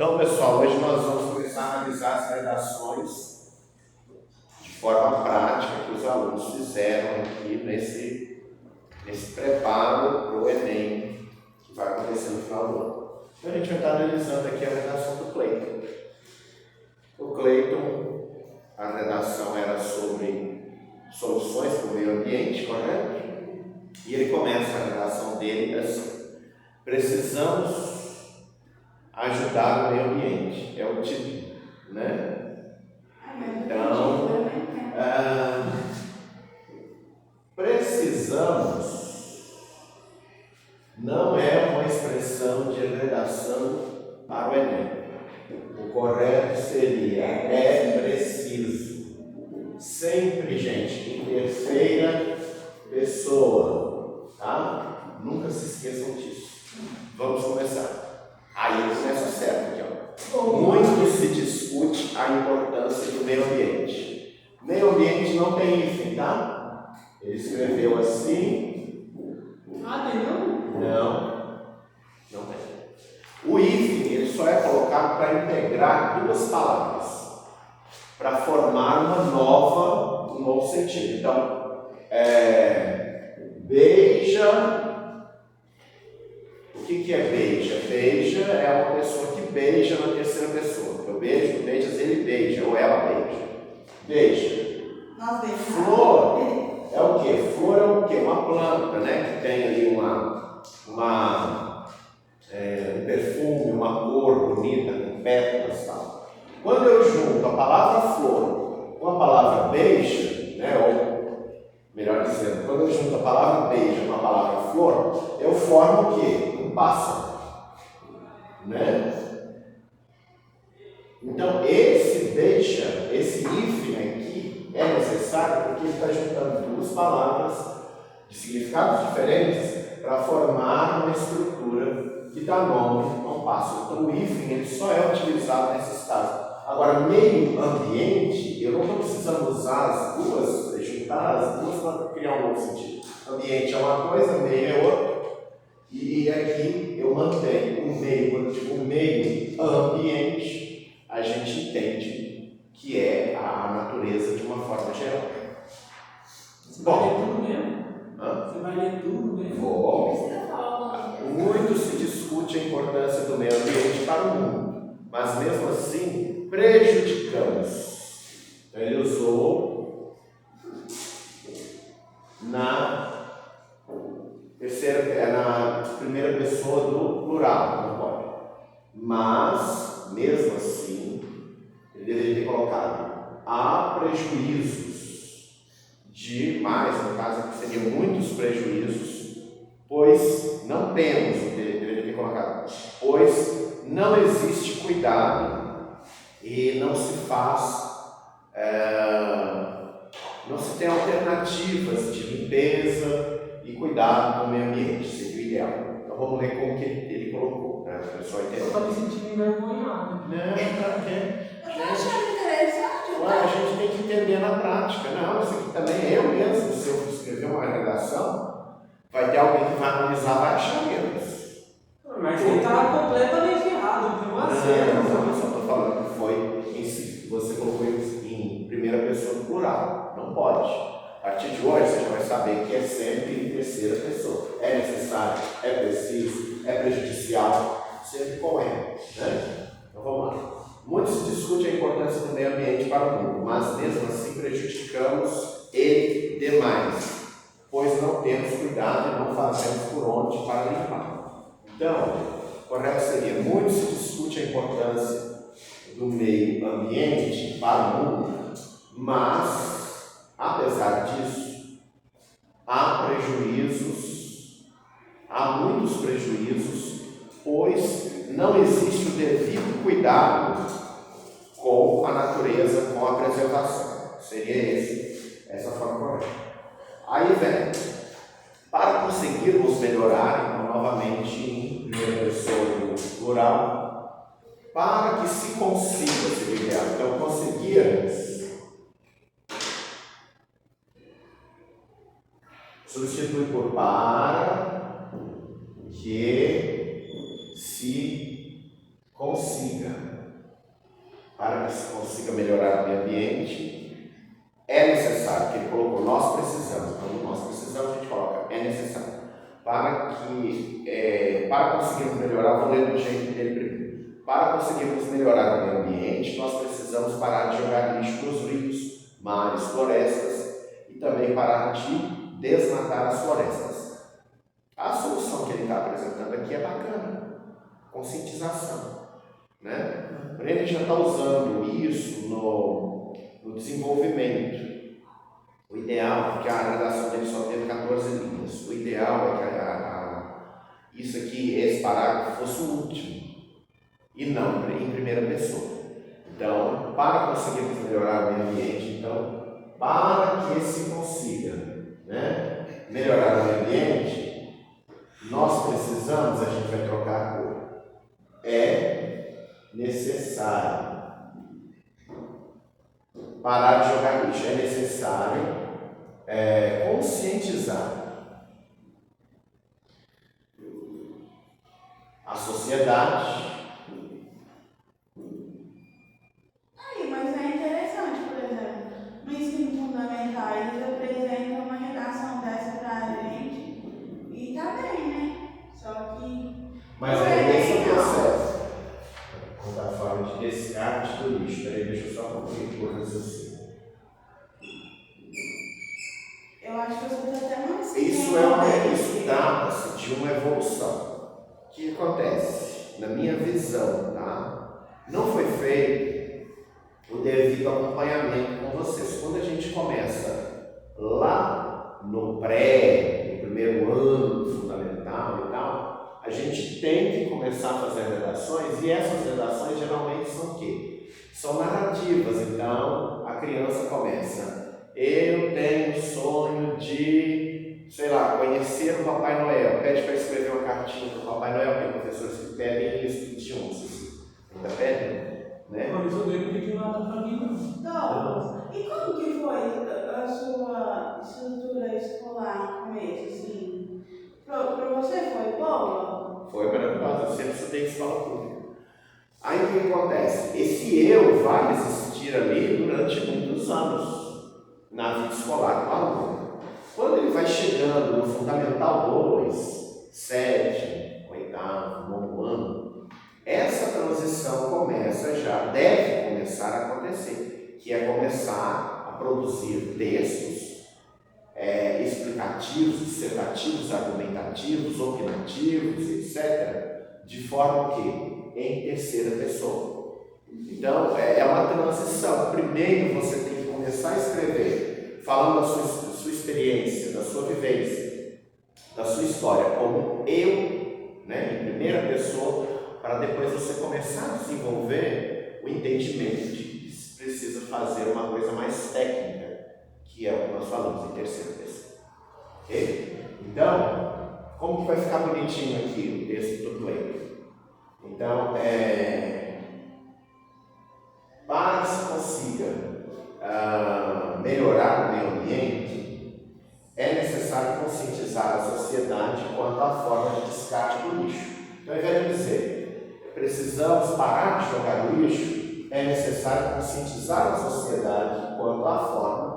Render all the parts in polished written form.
Então, pessoal, hoje nós vamos começar a analisar as redações de forma prática que os alunos fizeram aqui nesse preparo para o Enem, que vai acontecer no final do ano. Então, a gente vai estar analisando aqui a redação do Cleiton. O Cleiton, a redação era sobre soluções para o meio ambiente, correto? E ele começa a redação dele assim: precisamos ajudar o meio ambiente, é o título, né? Então, precisamos não é uma expressão de redação para o Enem. O correto seria é preciso. Sempre, gente, em terceira pessoa, tá? Nunca se esqueçam disso. Vamos começar. Aí ele começa certo aqui, ó. Muito se discute a importância do meio ambiente. Meio ambiente não tem hífen, tá? Ele escreveu assim. Ah, tem não? Não tem. O hífen ele só é colocado para integrar duas palavras, para formar um novo sentido. Então, beija. O que é beija? Beija é uma pessoa que beija na terceira pessoa. Eu beijo, tu beijas, ele beija, ou ela beija. Beija. Nós beijamos. Flor é o quê? Flor é o quê? Uma planta, né? Que tem ali um perfume, uma cor bonita, com pétalas e tal. Quando eu junto a palavra flor com a palavra beija, né? Ou melhor dizendo, quando eu junto a palavra beija com a palavra flor, eu formo o quê? Um pássaro, né? Então esse beija, esse hífen aqui é necessário porque ele está juntando duas palavras de significados diferentes para formar uma estrutura que dá nome a um pássaro. Então o hífen ele só é utilizado nesses casos. Agora, meio ambiente, eu não estou precisando usar as duas, juntar as duas para criar um novo sentido. Ambiente é uma coisa, meio é outra. E aqui eu mantenho o meio. Quando eu digo meio ambiente, a gente entende que é a natureza de uma forma geral. Você vai ler tudo mesmo? Você vai ler tudo mesmo? Vou. Muito se discute a importância do meio ambiente para o mundo, mas mesmo assim prejudicamos. Então ele usou na primeira pessoa do plural, não pode. Mas, mesmo assim, ele deveria ter colocado há prejuízos de mais, no caso aqui seriam muitos prejuízos, pois não temos, deveria ter colocado, pois não existe cuidado e não se tem alternativas de limpeza e cuidado com o meio ambiente, seria o ideal. Então vamos ler como que ele colocou, né? O pessoal entende. Eu estou me sentindo envergonhado. Não, para quê? Eu tô achando interessante. A gente tem que entender na prática. Não, isso aqui também eu mesmo, se eu escrever uma redação, vai ter alguém que vai analisar, vai achar menos. Mas ele está completamente errado, tem um acerto. Não, eu só estou falando que foi em si. Você colocou em primeira pessoa do plural. Não pode. A partir de hoje você já vai saber que é sempre em terceira pessoa. É necessário, é preciso, é prejudicial, sempre com erro, né? Então vamos lá. Muito se discute a importância do meio ambiente para o mundo, mas mesmo assim prejudicamos ele demais, pois não temos cuidado e não fazemos por onde para limpar. Então, o correto seria: muito se discute a importância do meio ambiente para o mundo, mas, apesar disso, há muitos prejuízos, pois não existe o devido cuidado com a natureza, com a preservação. Seria essa forma correta. Aí vem, para conseguirmos melhorar, então, novamente em primeira pessoa do plural, para que se consiga ser ideal. Então, conseguirmos substitui por para que se para que se consiga melhorar o meio ambiente, é necessário, que ele colocou, nós precisamos, quando nós precisamos, a gente coloca, é necessário, para conseguirmos melhorar, vou ler do jeito dele primeiro, para conseguirmos melhorar o meio ambiente, nós precisamos parar de jogar lixo nos rios, mares, florestas, e também parar de desmatar as florestas. A solução que ele está apresentando aqui é bacana, conscientização, né? Porém, ele já está usando isso no desenvolvimento. O ideal, porque a redação dele só teve 14 linhas, o ideal é que isso aqui, esse parágrafo, fosse o último, e não em primeira pessoa. Então, para conseguirmos melhorar o meio ambiente, então, para que se consiga, né, melhorar o meio ambiente, nós precisamos, a gente vai trocar a cor. É necessário parar de jogar lixo, é necessário conscientizar a sociedade. Aí, mas é interessante, por exemplo, no ensino fundamental eles apresentam uma redação dessa pra gente e tá bem, né? Só que. Mas esse é o processo. Quando a forma de descarte do lixo. Peraí, deixa eu só concluir coisas assim. Eu acho que você está até mais. Isso trata-se de uma evolução. O que acontece? Na minha visão, tá? Não foi feito o devido acompanhamento com vocês. Quando a gente começa lá no primeiro ano fundamental e tal, a gente tem que começar a fazer redações, e essas redações geralmente são o quê? São narrativas. Então a criança começa: eu tenho sonho de, sei lá, conhecer o Papai Noel. Pede para escrever uma cartinha para o Papai Noel. Tem professores que pedem isso juntos, assim. Ainda pedem, né? Mas eu não pedi nada para mim, não. Então, e como que foi a sua estrutura escolar no começo, assim? Para você foi boa? Foi maravilhosa, eu sempre estudei em escola pública. Aí o que acontece? Esse eu vai existir ali durante muitos anos na vida escolar do aluno. Quando ele vai chegando no Fundamental 2, 7, 8º, 9º ano, essa transição deve começar a acontecer, que é começar a produzir textos explicativos, dissertativos, argumentativos, opinativos, etc., de forma que em terceira pessoa. Então, é uma transição. Primeiro você tem que começar a escrever, falando da sua experiência, da sua vivência, da sua história, como eu, né, em primeira pessoa, para depois você começar a desenvolver o entendimento de que se precisa fazer uma coisa mais técnica, que é o que nós falamos em terceira pessoa. Ok? Então, como que vai ficar bonitinho aqui o texto todo leito? Então, para que se consiga melhorar o meio ambiente, é necessário conscientizar a sociedade quanto à forma de descarte do lixo. Então, ao invés de dizer, precisamos parar de jogar lixo, é necessário conscientizar a sociedade quanto à forma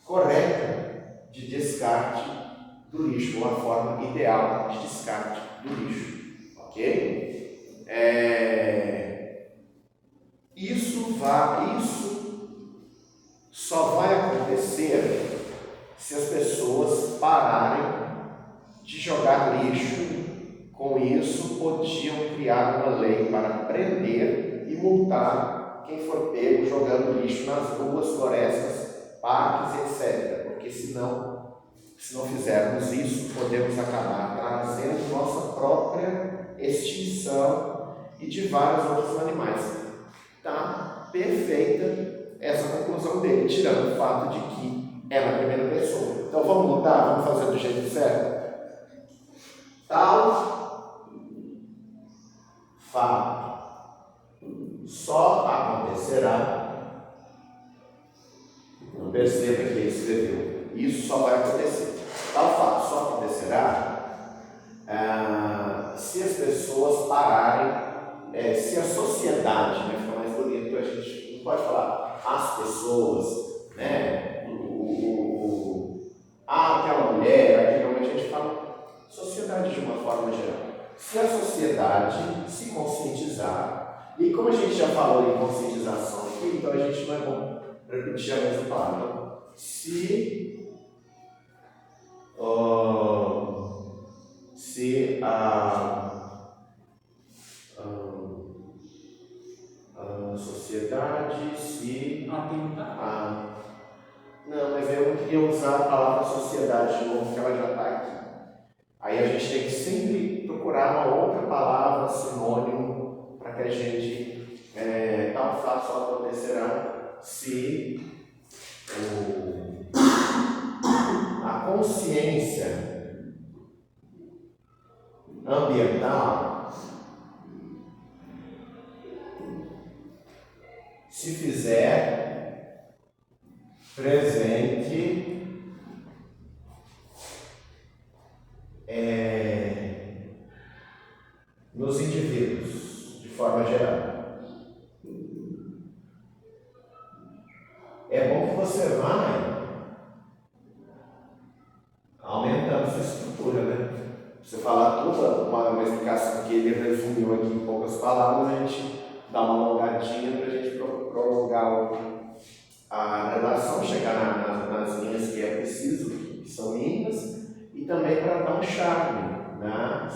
correta de descarte do lixo, ou a forma ideal de descarte do lixo. Ok? Isso só vai acontecer se as pessoas pararem de jogar lixo. Com isso, podiam criar uma lei para prender e multar quem for pego jogando lixo nas ruas, florestas, parques, etc. Porque se não fizermos isso, podemos acabar trazendo nossa própria extinção e de vários outros animais. Tá perfeita essa conclusão dele, tirando o fato de que é na primeira pessoa. Então vamos mudar, vamos fazer do jeito certo? Tal fato só acontecerá. Não perceba que ele escreveu. Isso só vai acontecer. Tal fato só acontecerá se as pessoas pararem se a sociedade, né, fica mais bonito, a gente não pode falar as pessoas, né? Aquela mulher, normalmente a gente fala sociedade de uma forma geral. Se a sociedade se conscientizar, e como a gente já falou em conscientização aqui, então a gente não é bom repetir a mesma palavra. Se a sociedade se atentar. Não, mas eu não queria usar a palavra sociedade de novo, porque ela já está aqui. Aí a gente tem que sempre procurar uma outra palavra, sinônimo, para que a gente, tal fato só acontecerá se a consciência ambiental se fizer presente nos indivíduos, de forma geral. É bom que você vai aumentando sua estrutura, né? Você falar toda uma explicação que ele resumiu aqui em poucas palavras, a gente dá uma alongadinha para a gente prolongar a relação, chegar nas linhas que é preciso, que são lindas, e também para dar um charme, né?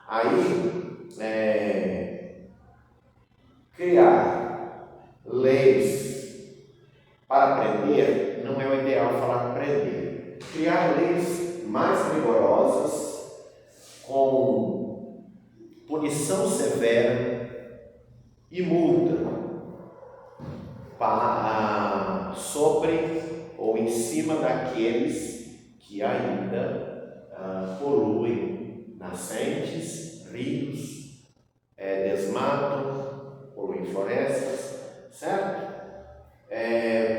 Aí, criar leis para aprender não é o ideal falar aprender. Criar leis mais rigorosas, com punição severa e multa sobre ou em cima daqueles que ainda poluem nascentes, rios, desmatam, poluem florestas, certo?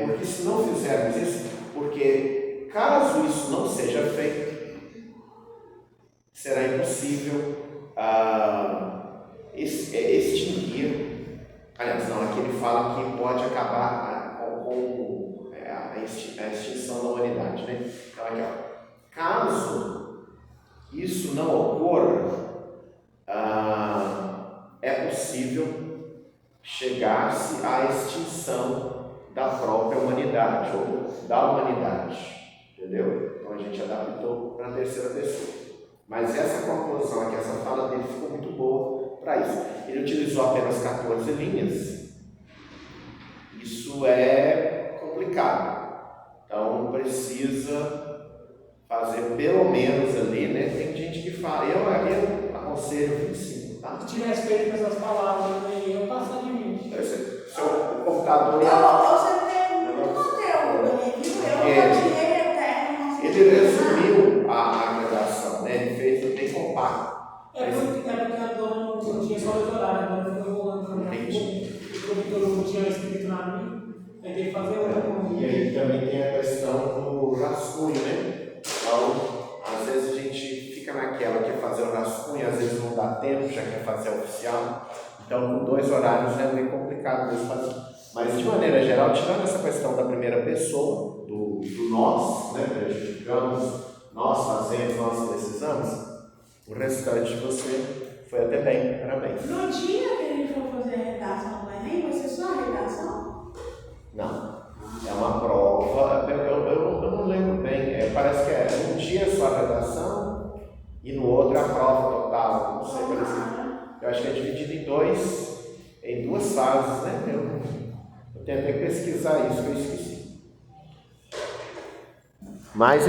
Porque se não fizermos isso, porque caso isso não seja feito, será impossível extinguir. Aliás, não, aqui ele fala que pode acabar com a extinção da humanidade, né? Então, aqui, ó, caso isso não ocorra, é possível chegar-se à extinção da própria humanidade, ou da humanidade, entendeu? Então a gente adaptou para a terceira pessoa. Mas essa conclusão aqui, essa fala dele ficou muito boa para isso. Ele utilizou apenas 14 linhas. Isso é complicado. Então precisa fazer pelo menos ali, né? Tem gente que fala, eu aconselho 25, tá? Se tivesse feito essas palavras, eu passar de 20. Seu computador Você tem muito conteúdo ali, viu? Ele resumiu a redação, né? Ele fez bem compacto. Porque a dona não tinha só os horários, a dona foi rolando para mim. O produtor não tinha escrito na minha, aí tem que fazer outra coisa. E aí também tem a questão do rascunho, né? Então, às vezes a gente fica naquela, quer fazer o rascunho, às vezes não dá tempo, já quer fazer oficial. Então, com 2 horários é meio complicado mesmo fazer. Mas, de maneira geral, tirando essa questão da primeira pessoa, do nós, né? Prejudicamos, nós fazemos, nós precisamos, o restante você foi até bem, parabéns. No dia que a gente for fazer a redação do Enem, vai ser só a redação? Não. É uma prova, eu não lembro bem, parece que um dia só a redação e no outro a prova total, não sei, parece. Eu acho que é dividido em 2 fases, né? Eu tentei pesquisar isso, que eu esqueci. Mas